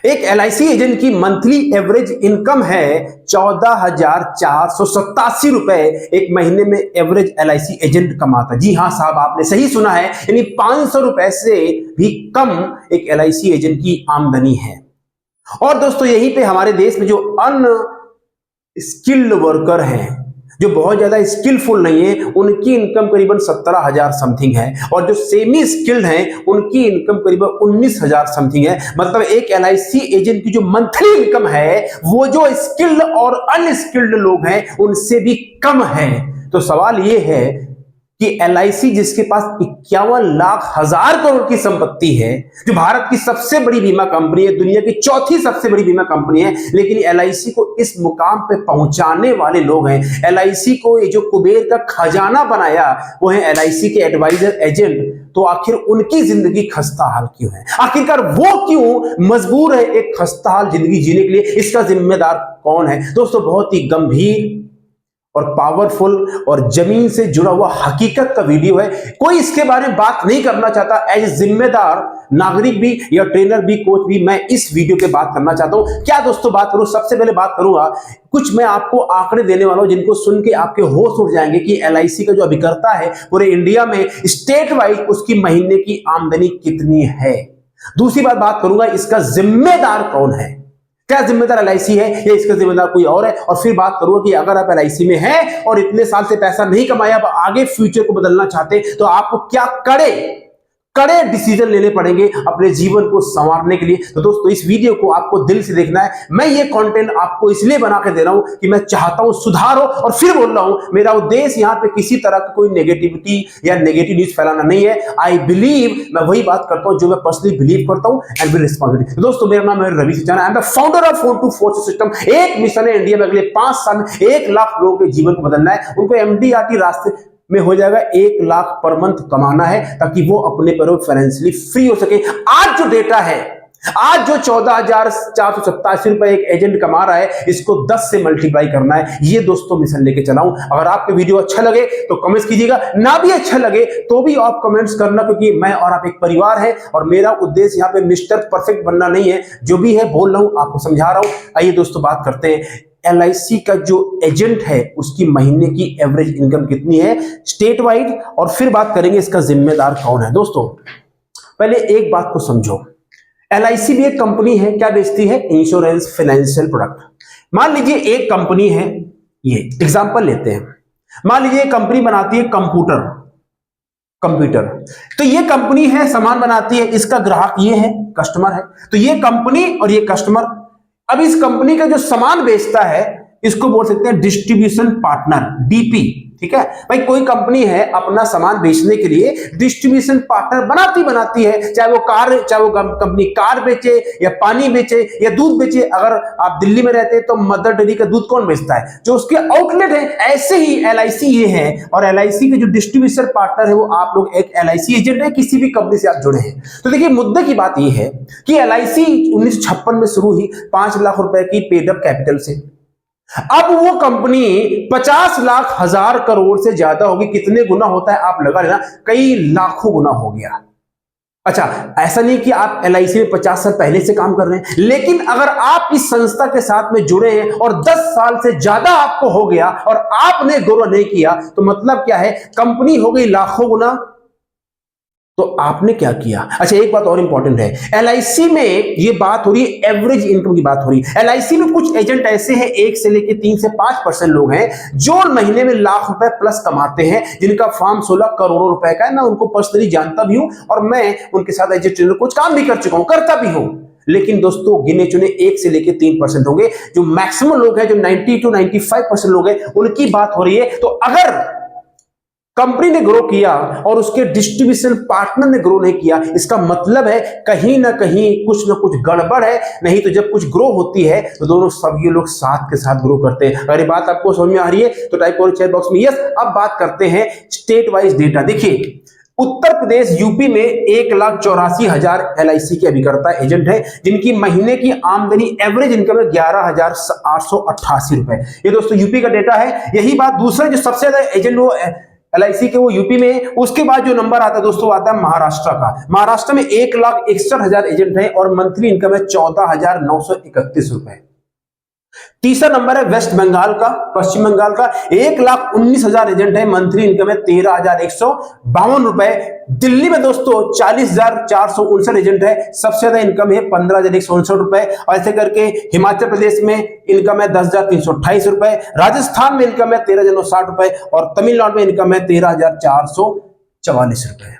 एक LIC agent की monthly average income है 14,487 रुपए एक महीने में एवरेज LIC एजेंट कमाता है। जी हाँ साहब, आपने सही सुना है, यानी 500 रुपए से भी कम एक LIC एजेंट की आमदनी है। और दोस्तों यहीं पे हमारे देश में जो अनस्किल्ड वर्कर हैं, जो बहुत ज्यादा स्किलफुल नहीं है, उनकी इनकम करीबन 17,000 समथिंग है, और जो सेमी स्किल्ड हैं उनकी इनकम करीबन 19,000 समथिंग है। मतलब एक LIC एजेंट की जो मंथली इनकम है वो जो स्किल्ड और अनस्किल्ड लोग हैं उनसे भी कम है। तो सवाल ये है कि LIC जिसके पास 51,00,000 करोड़ की संपत्ति है, जो भारत की सबसे बड़ी बीमा कंपनी है, दुनिया की चौथी सबसे बड़ी बीमा कंपनी है, लेकिन LIC को इस मुकाम पे पहुंचाने वाले लोग हैं, LIC को ये जो कुबेर का खजाना बनाया वो है LIC के एडवाइजर एजेंट। तो आखिर उनकी जिंदगी खस्ताहाल क्यों है? आखिरकार वो क्यों मजबूर है एक खस्ताहाल जिंदगी जीने के लिए? इसका जिम्मेदार कौन है? दोस्तों बहुत ही गंभीर और पावरफुल और जमीन से जुड़ा हुआ हकीकत का वीडियो है। कोई इसके बारे में बात नहीं करना चाहता। एज जिम्मेदार नागरिक भी या ट्रेनर भी, कोच भी, मैं इस वीडियो पे बात करना चाहता हूं। क्या दोस्तों बात करूं? सबसे पहले बात करूंगा, कुछ मैं आपको आंकड़े देने वाला हूं जिनको सुन के आपके होश उड़ जाएंगे कि LIC का जो अभिकर्ता है पूरे इंडिया में स्टेट वाइज उसकी महीने की आमदनी कितनी है। दूसरी बात करूंगा, इसका जिम्मेदार कौन है? क्या जिम्मेदार LIC है या इसका जिम्मेदार कोई और है? और फिर बात करूंगा कि अगर आप LIC में हैं और इतने साल से पैसा नहीं कमाया, आप आगे फ्यूचर को बदलना चाहते तो आपको क्या कड़े डिसीजन लेने पड़ेंगे अपने जीवन को संवारने के लिए। तो दोस्तों इस वीडियो को आपको दिल से देखना है। मैं ये कंटेंट आपको इसलिए बना के दे रहा हूं कि मैं चाहता हूं सुधार हो, और फिर बोल रहा हूं मेरा उद्देश्य यहां पे किसी तरह की कोई नेगेटिविटी या नेगेटिव न्यूज फैलाना नहीं है। आई बिलीव, मैं वही बात करता हूं जो मैं पर्सनली बिलीव करता हूं एंड विल रिस्पॉन्सिबिलिटी। दोस्तों मेरा नाम है Ravi Sichana, I am the founder of phone to force system. एक मिशन है इंडिया में अगले 5 साल में 1 लाख लोगों के जीवन को बदलना है। उनको MDRT रास्ते में हो जाएगा 1 लाख पर मंथ कमाना है, ताकि वो अपने पैरों फाइनेंशियली फ्री हो सके। आज जो डेटा है, आज जो 14,487 रुपए एक एजेंट कमा रहा है, इसको 10 से मल्टीप्लाई करना है। ये दोस्तों मिशन लेके चला हूं। अगर आपको वीडियो अच्छा लगे तो कमेंट्स कीजिएगा, ना भी अच्छा लगे तो भी आप कमेंट्स करना, क्योंकि मैं और आप एक परिवार है और मेरा उद्देश्य यहाँ पे मिस्टर परफेक्ट बनना नहीं है। जो भी है बोल रहा हूं, आपको समझा रहा हूं। आइए दोस्तों बात करते हैं, LIC का जो एजेंट है उसकी महीने की एवरेज इनकम कितनी है स्टेट वाइड, और फिर बात करेंगे इसका जिम्मेदार कौन है। दोस्तों पहले एक बात को समझो, LIC भी एक कंपनी है। क्या बेचती है? Insurance, financial product. मान लीजिए एक कंपनी है, ये एग्जांपल लेते हैं, मान लीजिए कंपनी बनाती है कंप्यूटर। तो ये कंपनी है, सामान बनाती है, इसका ग्राहक ये है, कस्टमर है। तो ये कंपनी और ये कस्टमर। अब इस कंपनी का जो सामान बेचता है इसको बोल सकते हैं डिस्ट्रीब्यूशन पार्टनर, DP। ठीक है भाई, कोई कंपनी है अपना सामान बेचने के लिए डिस्ट्रीब्यूशन पार्टनर बनाती है, चाहे वो कंपनी कार बेचे या पानी बेचे या दूध बेचे। अगर आप दिल्ली में रहते हैं तो मदर डेयरी का दूध कौन बेचता है? जो उसके आउटलेट है। ऐसे ही LIC ये है, और LIC के जो डिस्ट्रीब्यूशन पार्टनर है वो आप लोग एक LIC एजेंट है, किसी भी कंपनी से आप जुड़े हैं। तो देखिए मुद्दे की बात ये है कि LIC 1956 में शुरू हुई 5 लाख रुपए की पेड अप कैपिटल से। अब वो कंपनी 50,00,000 करोड़ से ज्यादा होगी। कितने गुना होता है आप लगा लेना, कई लाखों गुना हो गया। अच्छा, ऐसा नहीं कि आप LIC में 50 साल पहले से काम कर रहे हैं, लेकिन अगर आप इस संस्था के साथ में जुड़े हैं और 10 साल से ज्यादा आपको हो गया और आपने ग्रो नहीं किया, तो मतलब क्या है? कंपनी हो गई लाखों गुना, तो आपने क्या किया? अच्छा एक बात और इंपॉर्टेंट है, LIC में ये बात हो रही है एवरेज इनकम की बात हो रही है। LIC में कुछ एजेंट ऐसे हैं, 1 से लेकर 3 से 5% लोग हैं जो महीने में लाख रुपए प्लस कमाते हैं, जिनका फार्म 16 करोड़ों रुपए का है। मैं उनको पर्सनली जानता भी हूं और मैं उनके साथ एज ए ट्रेनर कुछ काम भी कर चुका हूं, करता भी हूं। लेकिन दोस्तों गिने चुने 1 से लेकर 3% होंगे। जो मैक्सिमम लोग हैं, जो 90 to 95% लोग हैं, उनकी बात हो रही है। तो अगर कंपनी ने ग्रो किया और उसके डिस्ट्रीब्यूशन पार्टनर ने ग्रो नहीं किया, इसका मतलब है कहीं ना कहीं कुछ ना कुछ गड़बड़ है। नहीं तो जब कुछ ग्रो होती है तो दोनों सभी लोग साथ के साथ ग्रो करते हैं। अगर ये बात आपको समझ में आ रही है तो टाइप करो चैट बॉक्स में यस। अब बात करते हैं स्टेट वाइज डेटा। देखिए उत्तर प्रदेश यूपी में 1,84,000 LIC के अभिकर्ता एजेंट है, जिनकी महीने की आमदनी एवरेज इनकम है 11,888 रुपए। ये दोस्तों यूपी का डेटा है। यही बात दूसरा जो सबसे ज्यादा एजेंट वो LIC के वो यूपी में है। उसके बाद जो नंबर आता है दोस्तों आता है महाराष्ट्र का। महाराष्ट्र में 1,61,000 एजेंट है और मंथली इनकम है 14,931 रुपए। तीसरा नंबर है वेस्ट बंगाल का, पश्चिम बंगाल का, 1,19,000 एजेंट है, मंथली इनकम है 13,152 रुपए। दिल्ली में दोस्तों 40,459 एजेंट है, सबसे ज्यादा इनकम है 15,159 रुपए। और ऐसे करके हिमाचल प्रदेश में इनकम है 10,328 रुपए, राजस्थान में इनकम है 13,060 रुपए और तमिलनाडु में इनकम है 13,444 रुपए।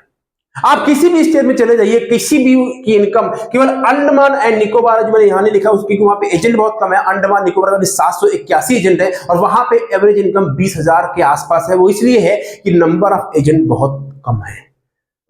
आप किसी भी स्टेट में चले जाइए, किसी भी की इनकम, केवल अंडमान एंड निकोबार जो मैंने यहां नहीं लिखा उसकी वहां पे एजेंट बहुत कम है। अंडमान निकोबार का 781 एजेंट है और वहां पे एवरेज इनकम 20,000 के आसपास है। वो इसलिए है कि नंबर ऑफ एजेंट बहुत कम है।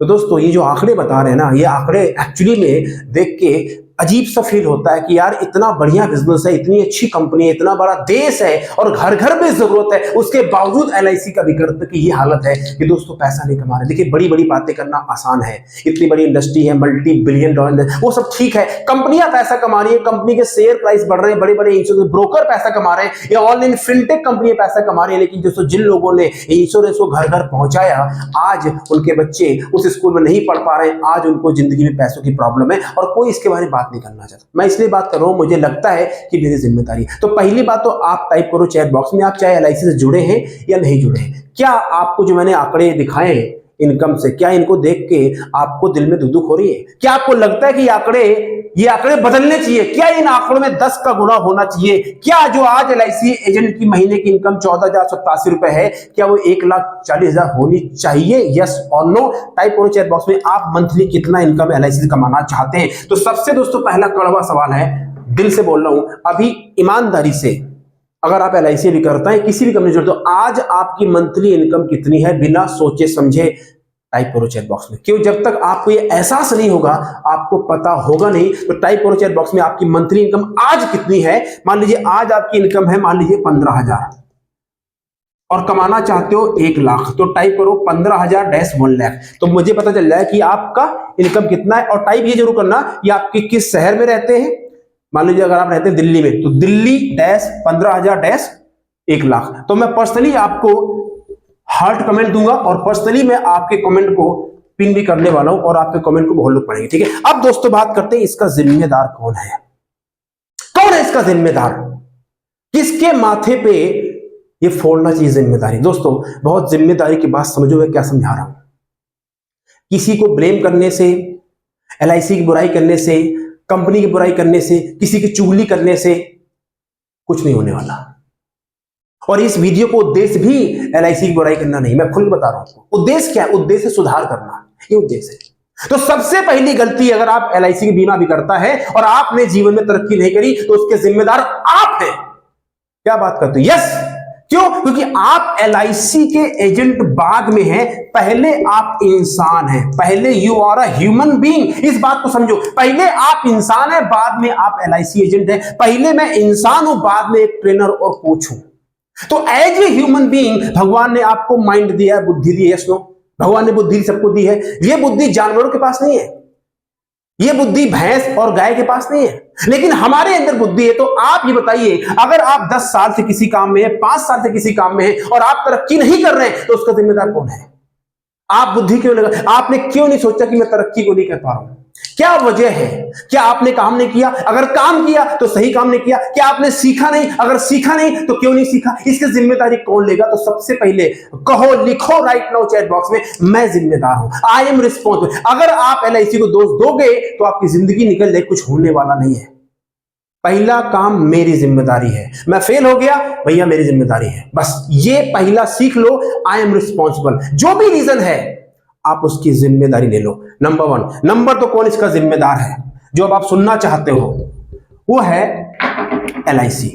तो दोस्तों ये जो आंकड़े बता रहे हैं ना, ये आंकड़े एक्चुअली में देख के अजीब सा फील होता है कि यार इतना बढ़िया बिजनेस है, इतनी अच्छी कंपनी है, इतना बड़ा देश है और घर घर में जरूरत है, उसके बावजूद LIC का विकल्प की ये हालत है कि दोस्तों पैसा नहीं कमा रहे। देखिए बड़ी बड़ी बातें करना आसान है, इतनी बड़ी इंडस्ट्री है, मल्टी बिलियन डॉलर, वो सब ठीक है, कंपनियां पैसा कमा रही है, कंपनी के शेयर प्राइस बढ़ रहे हैं, बड़े बड़े इंश्योरेंस ब्रोकर पैसा कमा रहे हैं या ऑनलाइन फिनटेक कंपनियां पैसा कमा रही है। लेकिन दोस्तों जिन लोगों ने इंश्योरेंस को घर घर पहुंचाया, आज उनके बच्चे उस स्कूल में नहीं पढ़ पा रहे हैं, आज उनको जिंदगी में पैसों की प्रॉब्लम है और कोई इसके बारे में बात नहीं करना चाहता। मैं इसलिए बात कर रहा हूं, मुझे लगता है कि मेरी जिम्मेदारी है। तो पहली बात तो आप टाइप करो चैट बॉक्स में, आप चाहे LIC से जुड़े हैं या नहीं जुड़े हैं। क्या आपको जो मैंने आंकड़े दिखाए हैं इनकम से, क्या इनको देख के आपको दिल में दुख हो रही है? क्या आपको लगता है कि ये आंकड़े बदलने चाहिए? क्या इन आंकड़ों में 10 का गुना होना चाहिए? क्या जो आज LIC एजेंट की महीने की इनकम 14,087 रुपए है, क्या वो 1,40,000 होनी चाहिए? यस और नो टाइप करो चैट बॉक्स में। आप मंथली कितना इनकम LIC से कमाना चाहते हैं? तो सबसे दोस्तों पहला कड़वा सवाल है, दिल से बोल रहा हूं, अभी ईमानदारी से अगर आप LIC भी करते हैं, किसी भी कंपनी जुड़ते हो, आज आपकी मंथली इनकम कितनी है? बिना सोचे समझे टाइप करो चैट बॉक्स में। क्यों? जब तक आपको ये एहसास नहीं होगा, आपको पता होगा नहीं। तो टाइप करो चैट बॉक्स में आपकी मंथली इनकम आज कितनी है। मान लीजिए आज आपकी इनकम है, मान लीजिए 15,000 और कमाना चाहते हो 1 लाख, तो टाइप करो 15,000-1 लाख, तो मुझे पता चल जाए कि आपका इनकम कितना है। और टाइप ये जरूर करना कि आपके किस शहर में रहते हैं। मान लीजिए अगर आप रहते हैं दिल्ली में, तो दिल्ली-15,000-1 लाख। तो मैं पर्सनली आपको हार्ट कमेंट दूंगा और पर्सनली मैं आपके कमेंट को पिन भी करने वाला हूं और आपके कमेंट को बहुत लोग पढ़ेंगे, ठीक है। अब दोस्तों बात करते हैं इसका जिम्मेदार कौन है। कौन है इसका जिम्मेदार? किसके माथे पे ये फोड़ना चाहिए जिम्मेदारी? दोस्तों बहुत जिम्मेदारी की बात समझो मैं क्या समझा रहा हूं। किसी को ब्लेम करने से, LIC की बुराई करने से, कंपनी की बुराई करने से, किसी की चुगली करने से कुछ नहीं होने वाला। और इस वीडियो को उद्देश्य भी LIC की बुराई करना नहीं, मैं खुल बता रहा हूं। उद्देश्य क्या है? उद्देश्य सुधार करना, ये उद्देश्य है। तो सबसे पहली गलती, अगर आप LIC की बीमा भी करता है और आपने जीवन में तरक्की नहीं करी, तो उसके जिम्मेदार आप हैं। क्या बात करते हो? यस। क्यों? क्योंकि आप LIC के एजेंट बाद में हैं, पहले आप इंसान हैं। पहले you are a human being, इस बात को समझो। पहले आप इंसान हैं, बाद में आप LIC एजेंट हैं। पहले मैं इंसान हूं, बाद में एक ट्रेनर और कोच हूं। तो एज ए ह्यूमन बीइंग भगवान ने आपको माइंड दिया है, बुद्धि दी है। Yes no? भगवान ने बुद्धि सबको दी है। ये बुद्धि जानवरों के पास नहीं है, ये बुद्धि भैंस और गाय के पास नहीं है, लेकिन हमारे अंदर बुद्धि है। तो आप ये बताइए, अगर आप 10 साल से किसी काम में है, 5 साल से किसी काम में है और आप तरक्की नहीं कर रहे हैं, तो उसका जिम्मेदार कौन है? आप बुद्धि क्यों लगा? आपने क्यों नहीं सोचा कि मैं तरक्की को नहीं कर पा रहा हूं? क्या वजह है? क्या आपने काम नहीं किया? अगर काम किया तो सही काम नहीं किया। क्या आपने सीखा नहीं? अगर सीखा नहीं तो क्यों नहीं सीखा? इसकी जिम्मेदारी कौन लेगा? तो सबसे पहले कहो, लिखो राइट नाउ चैट बॉक्स में, मैं जिम्मेदार हूं, आई एम रिस्पॉन्सिबल। अगर आप LIC को दोष दोगे तो आपकी जिंदगी निकल जाए, कुछ होने वाला नहीं है। पहला काम मेरी जिम्मेदारी है। मैं फेल हो गया, भैया मेरी जिम्मेदारी है, बस ये पहला सीख लो। आई एम रिस्पॉन्सिबल, जो भी रीजन है आप उसकी जिम्मेदारी ले लो। नंबर 1। नंबर तो कौन इसका जिम्मेदार है, जो अब आप सुनना चाहते हो, वो है LIC।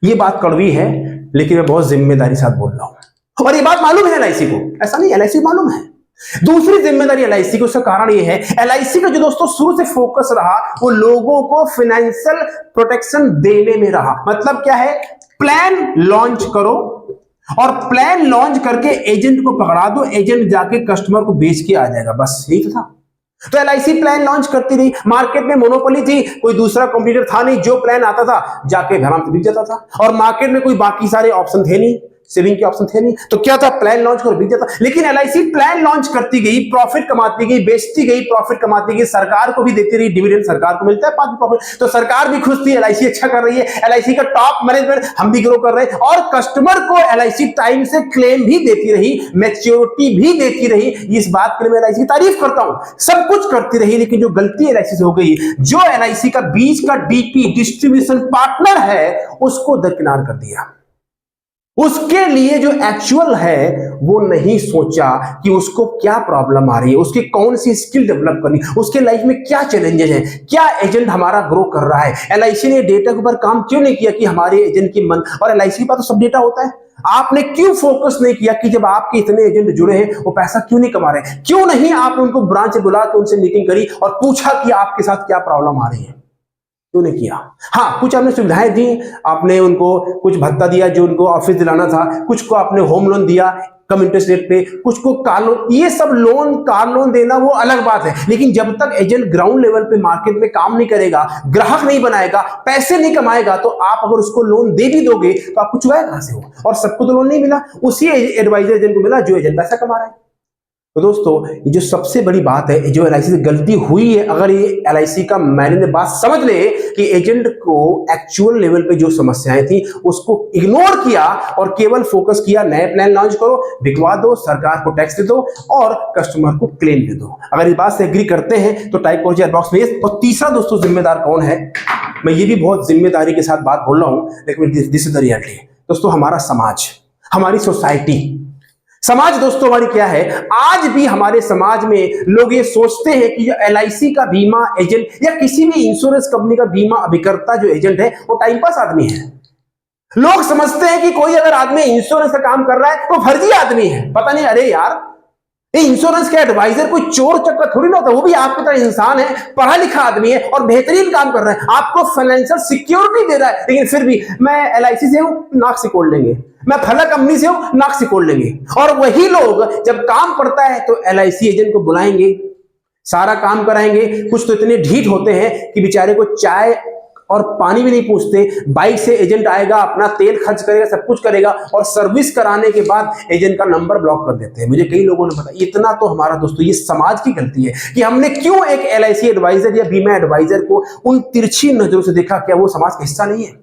ये बात कड़वी है, लेकिन मैं बहुत जिम्मेदारी के साथ बोल रहा हूं और ये बात मालूम है LIC को, ऐसा नहीं, LIC मालूम है। दूसरी जिम्मेदारी LIC को, उसका कारण ये है, LIC का जो दोस्तों शुरू से फोकस रहा, वो लोगों को फाइनेंशियल प्रोटेक्शन देने में रहा। मतलब क्या है? प्लान लॉन्च करो और प्लान लॉन्च करके एजेंट को पकड़ा दो, एजेंट जाके कस्टमर को बेच के आ जाएगा, बस यही तो था। तो LIC प्लान लॉन्च करती रही, मार्केट में मोनोपोली थी, कोई दूसरा कंपटीटर था नहीं, जो प्लान आता था जाके आराम से बिक जाता था और मार्केट में कोई बाकी सारे ऑप्शन थे नहीं, सेविंग के ऑप्शन थे नहीं, तो क्या था, प्लान लॉन्च कर बिक जाता। लेकिन एलआईसी प्लान लॉन्च करती गई, प्रॉफिट कमाती गई, बेचती गई, प्रॉफिट कमाती गई, सरकार को भी देती रही, डिविडेंड सरकार को मिलता है 5 प्रॉफिट, तो सरकार भी खुश थी, एलआईसी अच्छा कर रही है, एलआईसी का टॉप मैनेजमेंट, हम भी ग्रो कर रहे हैं, और कस्टमर को एलआईसी टाइम से क्लेम भी देती रही, मैच्योरिटी भी देती रही। इस बात के लिए मैं एलआईसी की तारीफ करता हूं, सब कुछ करती रही। लेकिन जो गलती एलआईसी से हो गई, जो एलआईसी का बीच का डीपी डिस्ट्रीब्यूशन पार्टनर है उसको दरकिनार कर दिया। उसके लिए जो एक्चुअल है वो नहीं सोचा कि उसको क्या प्रॉब्लम आ रही है, उसकी कौन सी स्किल डेवलप करनी, उसके लाइफ में क्या चैलेंजेस हैं, क्या एजेंट हमारा ग्रो कर रहा है। एलआईसी ने डेटा के ऊपर काम क्यों नहीं किया कि हमारे एजेंट की मन, और एलआईसी के पास तो सब डेटा होता है, आपने क्यों फोकस नहीं किया कि जब आपके इतने एजेंट जुड़े हैं वो पैसा क्यों नहीं कमा रहे हैं, क्यों नहीं आपने उनको ब्रांच बुला के उनसे मीटिंग करी और पूछा कि आपके साथ क्या प्रॉब्लम आ रही है, क्यों नहीं किया। हाँ, कुछ आपने सुविधाएं दी, आपने उनको कुछ भत्ता दिया जो उनको ऑफिस दिलाना था, कुछ को आपने होम लोन दिया कम इंटरेस्ट रेट पे, कुछ को कार लोन, ये सब लोन, कार लोन देना वो अलग बात है। लेकिन जब तक एजेंट ग्राउंड लेवल पे मार्केट में काम नहीं करेगा, ग्राहक नहीं बनाएगा, पैसे नहीं कमाएगा, तो आप अगर उसको लोन दे भी दोगे तो आपको चुकाया कहां से हो। और सबको तो लोन नहीं मिला, उसी एडवाइजर एजेंट को मिला जो एजेंट पैसा कमा रहा है। तो दोस्तों, ये जो सबसे बड़ी बात है, जो एलआईसी से गलती हुई है, अगर ये एलआईसी का मैनेजर बात समझ ले कि एजेंट को एक्चुअल लेवल पे जो समस्याएं थी उसको इग्नोर किया और केवल फोकस किया नए प्लान लॉन्च करो, बिकवा दो, सरकार को टैक्स दे दो और कस्टमर को क्लेम दे दो। अगर इस बात से एग्री करते हैं तो टाइप करो बॉक्स में। और तीसरा दोस्तों जिम्मेदार कौन है, मैं ये भी बहुत जिम्मेदारी के साथ बात बोल रहा हूं, लेकिन दिस इज द रियलिटी दोस्तों, हमारा समाज, हमारी सोसाइटी। समाज दोस्तों हमारी क्या है, आज भी हमारे समाज में लोग ये सोचते हैं कि जो एलआईसी का बीमा एजेंट या किसी भी इंश्योरेंस कंपनी का बीमा अभिकर्ता जो एजेंट है वो टाइम पास आदमी है। लोग समझते हैं कि कोई अगर आदमी इंश्योरेंस का काम कर रहा है तो फर्जी आदमी है। पता नहीं, अरे यार, ये इंश्योरेंस के एडवाइजर कोई चोर चक्कर थोड़ी ना होता, वो भी आपकी तरह इंसान है, पढ़ा लिखा आदमी है और बेहतरीन काम कर रहा है, आपको फाइनेंशियल सिक्योरिटी दे रहा है। लेकिन फिर भी मैं एलआईसी से हूं, नाक सिकोड़ लेंगे, मैं फला कंपनी से हूं, नाक सिकोड़ लेंगे। और वही लोग जब काम पड़ता है तो एलआईसी एजेंट को बुलाएंगे, सारा काम कराएंगे। कुछ तो इतने ढीठ होते हैं कि बेचारे को चाय और पानी भी नहीं पूछते, बाइक से एजेंट आएगा, अपना तेल खर्च करेगा, सब कुछ करेगा और सर्विस कराने के बाद एजेंट का नंबर ब्लॉक कर देते हैं। मुझे कई लोगों ने बताया, इतना तो हमारा दोस्तों ये समाज की गलती है कि हमने क्यों एक एलआईसी एडवाइजर या बीमा एडवाइजर को उन तिरछी नजरों से देखा। क्या वो समाज का हिस्सा नहीं है?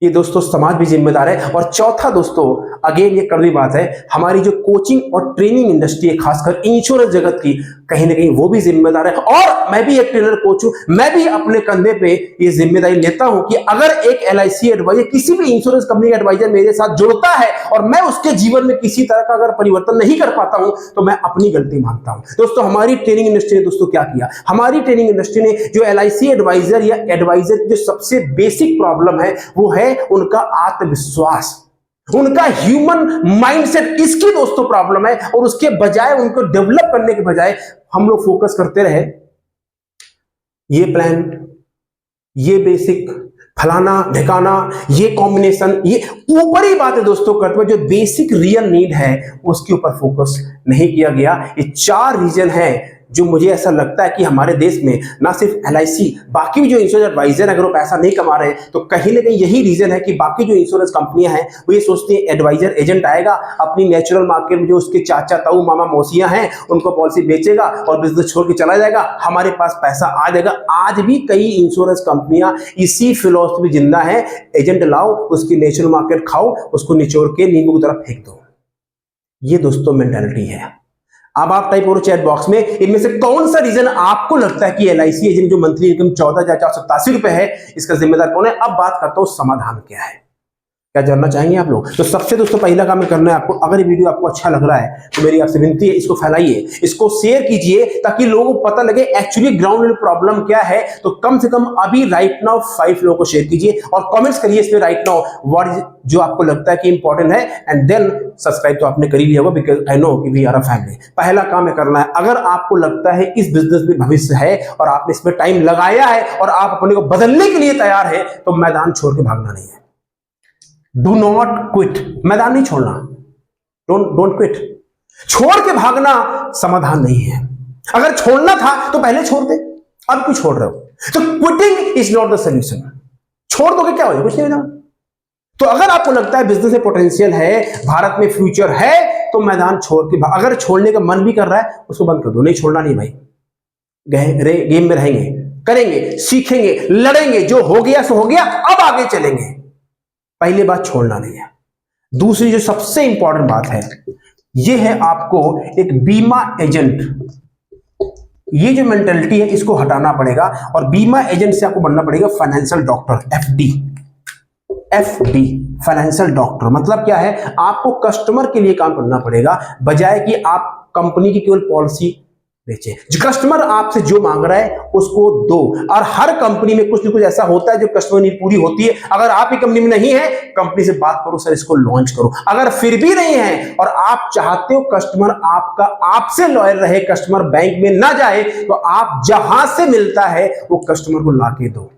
ये दोस्तों समाज भी जिम्मेदार है। और चौथा दोस्तों, अगेन ये कड़वी बात है, हमारी जो कोचिंग और ट्रेनिंग इंडस्ट्री है, खासकर इंश्योरेंस जगत की, कहीं ना कहीं वो भी जिम्मेदार है। और मैं भी एक ट्रेनर कोच हूं, मैं भी अपने कंधे पे ये जिम्मेदारी लेता हूं कि अगर एक एलआईसी एडवाइजर, किसी भी इंश्योरेंस कंपनी का एडवाइजर मेरे साथ जुड़ता है और मैं उसके जीवन में किसी तरह का अगर परिवर्तन नहीं कर पाता हूं तो मैं अपनी गलती मानता हूं। दोस्तों, हमारी ट्रेनिंग इंडस्ट्री ने दोस्तों क्या किया, हमारी ट्रेनिंग इंडस्ट्री ने जो एलआईसी एडवाइजर या एडवाइजर की जो सबसे बेसिक प्रॉब्लम है वो है उनका आत्मविश्वास, उनका ह्यूमन माइंडसेट, इसकी दोस्तों प्रॉब्लम है। और उसके बजाय, उनको डेवलप करने के बजाय हम लोग फोकस करते रहे ये प्लान, ये बेसिक, फलाना ढिकाना, ये कॉम्बिनेशन, ये ऊपरी बातें दोस्तों करते हुए जो बेसिक रियल नीड है उसके ऊपर फोकस नहीं किया गया। ये 4 रीजन है जो मुझे ऐसा लगता है कि हमारे देश में ना सिर्फ एलआईसी, बाकी भी जो इंश्योरेंस एडवाइजर अगर वो पैसा नहीं कमा रहे तो कहीं ना कहीं यही रीजन है कि बाकी जो इंश्योरेंस कंपनियां हैं वो ये सोचती हैं एडवाइजर एजेंट आएगा, अपनी नेचुरल मार्केट में जो उसके चाचा ताऊ मामा मौसियां हैं उनको पॉलिसी बेचेगा और बिजनेस छोड़ के चला जाएगा, हमारे पास पैसा आ जाएगा। आज भी कई इंश्योरेंस कंपनियां इसी फिलॉसफी जिंदा है, एजेंट लाओ, उसकी नेचुरल मार्केट खाओ, उसको निचोड़ के नींबू की तरफ फेंक दो। ये दोस्तों मेंटालिटी है। अब आप टाइप करो चैट बॉक्स में, इनमें से कौन सा रीजन आपको लगता है कि एलआईसी एजेंट जो मंथली इनकम 14,487 रुपए है, इसका जिम्मेदार कौन है। अब बात करता हूं समाधान क्या है, क्या जानना चाहेंगे आप लोग। तो सबसे दोस्तों पहला काम करना है आपको, अगर ये वीडियो आपको अच्छा लग रहा है तो मेरी आपसे विनती है इसको फैलाइए, इसको शेयर कीजिए ताकि लोगों को पता लगे एक्चुअली ग्राउंड लेवल प्रॉब्लम क्या है। तो कम से कम अभी राइट नाउ 5 लोगों को शेयर कीजिए और कमेंट्स करिए इसमें राइट नाउ व्हाट जो आपको लगता है कि इंपॉर्टेंट है, एंड देन सब्सक्राइब तो आपने कर ही लिया होगा बिकॉज आई नो कि वी आर अ फैमिली। पहला काम है करना है, अगर आपको लगता है इस बिजनेस में भविष्य है और आपने इसमें टाइम लगाया है और आप अपने को बदलने के लिए तैयार है तो मैदान छोड़ के भागना नहीं है। डू नॉट क्विट, मैदान नहीं छोड़ना, डोंट क्विट। छोड़ के भागना समाधान नहीं है। अगर छोड़ना था तो पहले छोड़ दे, अब क्यों छोड़ रहे हो। तो quitting is not the solution. छोड़ दोगे क्या हो जाएगा, कुछ नहीं होगा। तो अगर आपको लगता है बिजनेस में पोटेंशियल है, भारत में फ्यूचर है, तो मैदान छोड़ के, अगर छोड़ने का मन भी कर रहा है उसको बंद कर दो, नहीं छोड़ना नहीं भाई, गेम में रहेंगे, करेंगे, सीखेंगे, लड़ेंगे, जो हो गया सो हो गया, अब आगे चलेंगे। पहली बात छोड़ना नहीं है। दूसरी जो सबसे इंपॉर्टेंट बात है, ये है आपको एक बीमा एजेंट, ये जो मेंटालिटी है इसको हटाना पड़ेगा और बीमा एजेंट से आपको बनना पड़ेगा financial doctor, FD. FD financial doctor मतलब क्या है, आपको कस्टमर के लिए काम करना पड़ेगा, बजाय कि आप कंपनी की केवल पॉलिसी बेचे। जो कस्टमर आपसे जो मांग रहा है उसको दो, और हर कंपनी में कुछ न कुछ ऐसा होता है जो कस्टमर नीड पूरी होती है। अगर आप ही कंपनी में नहीं है, कंपनी से बात करो, सर इसको लॉन्च करो। अगर फिर भी नहीं है और आप चाहते हो कस्टमर आपका आपसे लॉयल रहे, कस्टमर बैंक में ना जाए, तो आप जहां से मिलता है वो कस्टमर को लाके दो।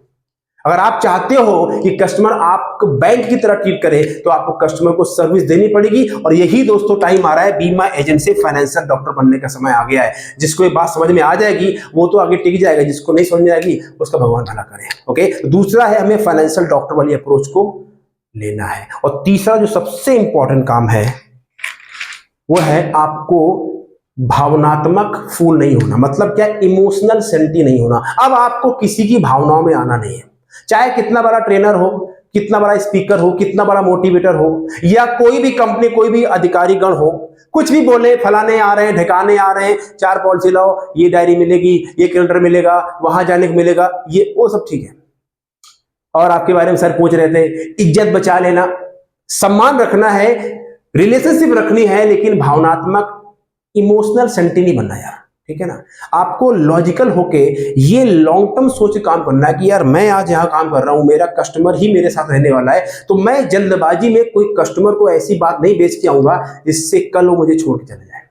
अगर आप चाहते हो कि कस्टमर आपको बैंक की तरह ट्रीट करे, तो आपको कस्टमर को सर्विस देनी पड़ेगी। और यही दोस्तों टाइम आ रहा है, बीमा एजेंट से फाइनेंशियल डॉक्टर बनने का समय आ गया है। जिसको ये बात समझ में आ जाएगी वो तो आगे टिक जाएगा, जिसको नहीं समझ में आएगी उसका भगवान भला करे। ओके, दूसरा है हमें फाइनेंशियल डॉक्टर वाली अप्रोच को लेना है। और तीसरा जो सबसे इंपॉर्टेंट काम है वो है आपको भावनात्मक फूल नहीं होना। मतलब क्या, इमोशनल सेंटी नहीं होना। अब आपको किसी की भावनाओं में आना नहीं है, चाहे कितना बड़ा ट्रेनर हो, कितना बड़ा स्पीकर हो, कितना बड़ा मोटिवेटर हो, या कोई भी कंपनी, कोई भी अधिकारी गण हो, कुछ भी बोले, फलाने आ रहे हैं, ढकाने आ रहे हैं, 4 पॉलिसी लाओ, ये डायरी मिलेगी, ये कैलेंडर मिलेगा, वहां जाने को मिलेगा, ये वो सब ठीक है। और आपके बारे में सर पूछ रहे थे, इज्जत बचा लेना, सम्मान रखना है, रिलेशनशिप रखनी है, लेकिन भावनात्मक इमोशनल सेंटी नहीं बनना यार, ठीक है ना। आपको लॉजिकल होके ये लॉन्ग टर्म सोच के काम करना है कि यार मैं आज यहां काम कर रहा हूं, मेरा कस्टमर ही मेरे साथ रहने वाला है, तो मैं जल्दबाजी में कोई कस्टमर को ऐसी बात नहीं बेच के आऊंगा जिससे कल वो मुझे छोड़ के चले जाए।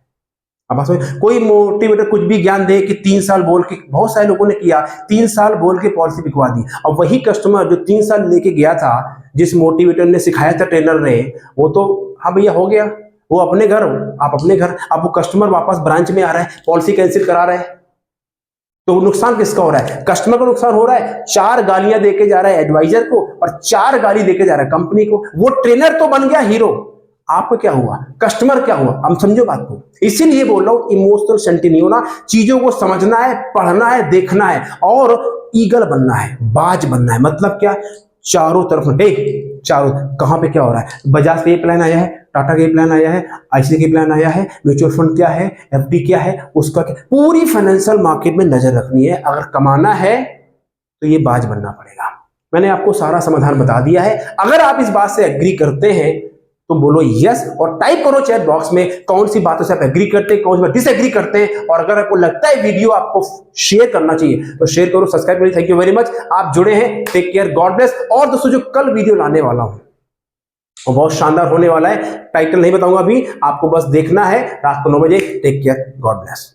अब कोई मोटिवेटर कुछ भी ज्ञान दे कि 3 साल बोल के, बहुत सारे लोगों ने किया, 3 साल बोल के पॉलिसी बिकवा दी। अब वही कस्टमर जो 3 साल लेके गया था, जिस मोटिवेटर ने सिखाया था, ट्रेनर ने, वो तो हाँ भैया हो गया, वो अपने घर, आप अपने घर। अब वो कस्टमर वापस ब्रांच में आ रहा है, पॉलिसी कैंसिल करा रहा है, तो नुकसान किसका हो रहा है? कस्टमर को नुकसान हो रहा है। 4 गालियां देके जा रहा है एडवाइजर को और 4 गाली देके जा रहा है कंपनी को। वो ट्रेनर तो बन गया हीरो, आपको क्या हुआ? कस्टमर क्या हुआ? हम समझो बात को। इसीलिए बोल रहा हूं, इमोशनल सेंटी नहीं होना, चीजों को समझना है, पढ़ना है, देखना है और ईगल बनना है, बाज बनना है। मतलब क्या, चारों तरफ चारों, कहां पे क्या हो रहा है, बजाज का ये प्लान आया है, टाटा का प्लान आया है, आईसीआईसीआई का प्लान आया है, म्यूचुअल फंड क्या है, एफडी क्या है, उसका क्या, पूरी फाइनेंशियल मार्केट में नजर रखनी है। अगर कमाना है तो ये बाज बनना पड़ेगा। मैंने आपको सारा समाधान बता दिया है। अगर आप इस बात से एग्री करते हैं तो बोलो यस और टाइप करो चैट बॉक्स में कौन सी बातों से आप एग्री करते हैं, कौन सी बात डिसएग्री करते हैं। और अगर आपको लगता है वीडियो आपको शेयर करना चाहिए तो शेयर करो, सब्सक्राइब करिए। थैंक यू वेरी मच, आप जुड़े हैं, टेक केयर, गॉड ब्लेस। और दोस्तों जो कल वीडियो लाने वाला हूं वो बहुत शानदार होने वाला है, टाइटल नहीं बताऊंगा अभी, आपको बस देखना है। रात को 9 बजे, टेक केयर, गॉड ब्लेस।